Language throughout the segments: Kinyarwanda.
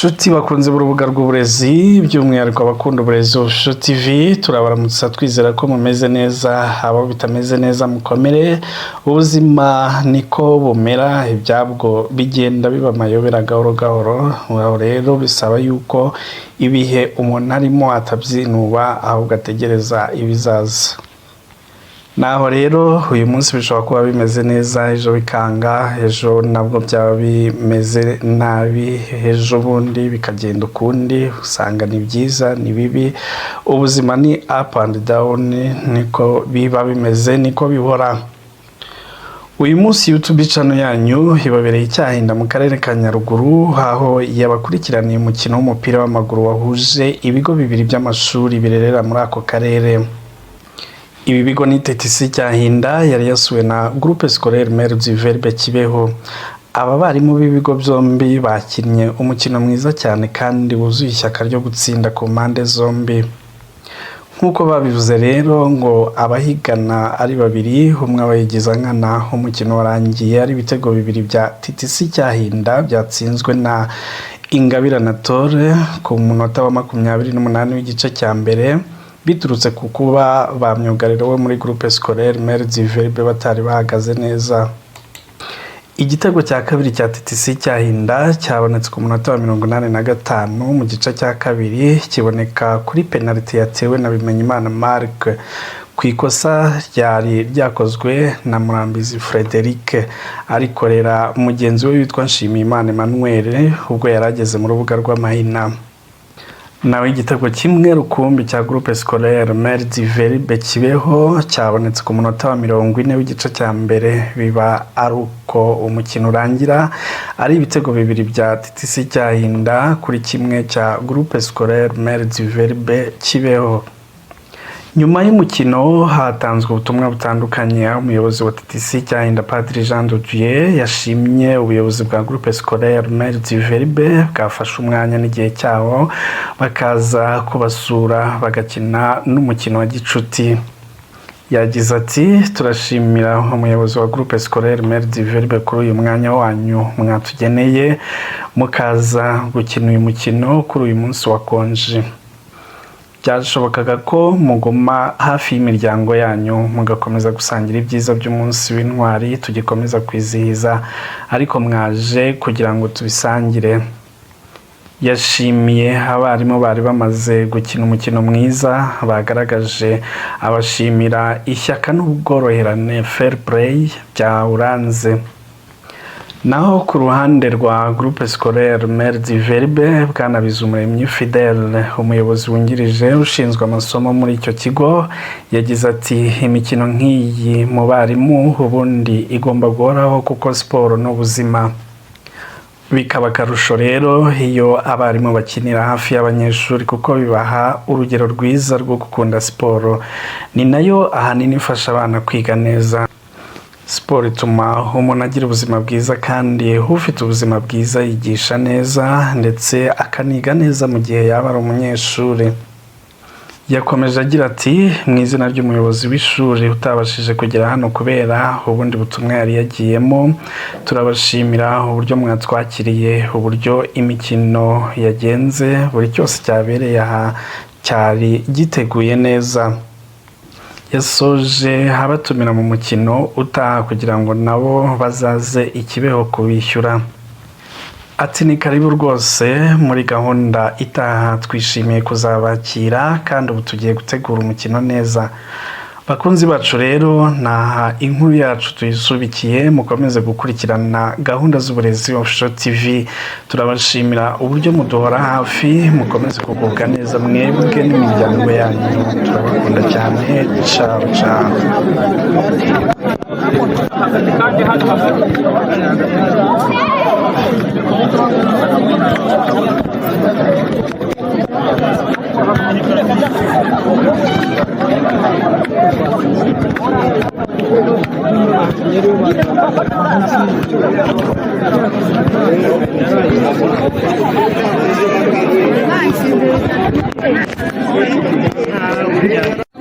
Shuti bakunze urubuga rw'uburezi by'umwihariko abakunda uburezi Official TV turabaramutsa twizera ko mumeze neza abo bitameze neza mukomere ubuzima niko bumera ibyabwo bigenda biba mayobera gahoro gahoro rero bisaba yuko ibihe umuntu arimo atabyinuba ahubwo ategereza ibizaza naho rero uyu munsi bishobora kuba bimeze neza ejo bikanga ejo nabwo byaba bimeze nabi ejo bundi bikagenda ukundi usanga ni byiza ni bibi ubuzima ni up and down niko biba bimeze niko bihora uyu munsi YouTube channel yanyu ibabereye icyahinda mu karere ka Nyaruguru aho yabakurikiraniye umukino w'umupira w'amaguru wahuje ibigo bibiri by'amashuri birerera muri ako karere. Ibi bigo ni TTC Cyahinda yari yasuwe na Groupe Scolaire Mère du Verbe Kibeho. Aba barimu b'ibigo byombi bakinnye umukino mwiza cyane kandi wuzuye ishyaka ryo gutsinda ku mpande zombi. Nkuko babivuze rero ngo abahigana ari babiri umwe abayigiza nkana umukino warangiye ari ibitego bibiri bya TTC Cyahinda byatsinzwe na Ingabire Anatole ku munota wa 28 w'igice cya mbere. Biturutse ku kuba bamyugariro we muri Groupe Scolaire Mère du Verbe batari bahagaze neza. Igitego cya kabiri cya TTC Cyahinda cyabonetse ku munota wa 85 mu gice cya kabiri kiboneka kuri penalty yatewe na Bimenyimana Marc ku ikosa ryari ryakozwe na Murambizi Frederic arikorera mugenzi we witwa Nshimiyimana Emmanuel ubwo yarageze mu rubuga rw'amahina. Nawe igitego kimwe rukumbi cya Groupe Scolaire Mère du Verbe Kibeho cyabonetse ku munota wa 40 w'igice cya mbere biba aruko umukino urangira ari ibitego bibiri bya TTC Cyahinda kuri kimwe cya Groupe Scolaire Mère du Verbe Kibeho. Nyuma y'umukino hatanzwe ubutumwa butandukanye umuyobozi wa TTC Cyahinda Padiri Jean de Dieu yashimye ubuyobozi bwa Groupe Scolaire Mère du Verbe bwafashe umwanya n'igihe cyawo bakaza kubasura bagakina n'umukino wa gicuti. Yagize ati turashimira umuyobozi wa Groupe Scolaire Mère du Verbe kuri uyu mwanya wanyu mwatugeneye mukaza gukina uyu mukino kuri uyu munsi wa konje. Byashobokaga ko mugoma hafi y'imiryango yanyu mugakomeza gusangira ibyiza by'umunsi w'intwari tugikomeza kwizihiza ariko mwaje kugira ngo tubisangire. Yashimiye abarimu bari bamaze gukina umukino mwiza bagaragaje abashimira ishyaka n'ubworoherane fair play bya uranze. Naho ku ruhande rwa Groupe Scolaire Mère du Verbe bwana Bizumuremyi Fidèle umuyobozi wungirije ushinzwe amasomo muri icyo kigo yagize ati imikino nk'iyi mu barimu ubundi igomba guhoraho kuko siporo n'ubuzima. Bikaba karusho rero iyo abarimu bakinira hafi y'abanyeshuri kuko bibaha urugero rwiza rwo gukunda siporo ni nayo ahanini ifasha abana kwiga neza. Siporo ituma umuntu agira ubuzima bwiza kandi ufite ubuzima bwiza yigisha neza ndetse akaniga neza mu gihe yaba ari umunyeshuri. Yakomeje agira ati mu izina ry'umuyobozi w'ishuri utabashije kugera hano kubera ubundi butumwa yari yagiyemo turabashimira uburyo mwatwakiriye uburyo imikino yagenze buri cyose cyabereye aha cyari giteguye neza. Yasoje abatumira mu mukino utaha kugira ngo nabo bazaze ikibeho kubishyura. Ati ni karibu rwose muri gahunda itaha twishimiye kuzabakira kandi ubu tugiye gutegura umukino neza. Bakunzi bacu rero naha inkuru yacu tuyisubikiye mukomeze gukurikirana gahunda z'uburezi Official TV turabashimira uburyo muduhora hafi mukomeze kugubwa neza mwebwe n'imiryango yanyu turabakunda cyane ciao ciao. Ya,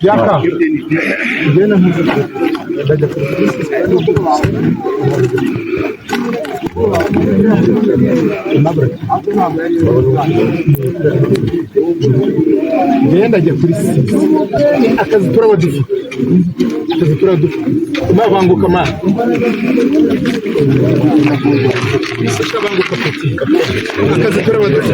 Yaka. Genda ajya kuri sisi akazi turabadufu mabanguka ma banguka pati akazi turabadufu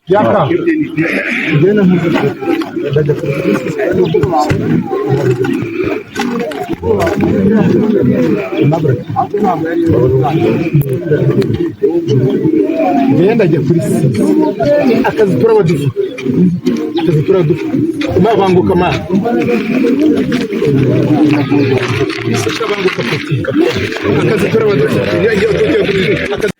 Yaka. Genda ajya kuri sisi akazi turabadufu akazi turadufite banguka ma banguka politika akazi turabadufite akazi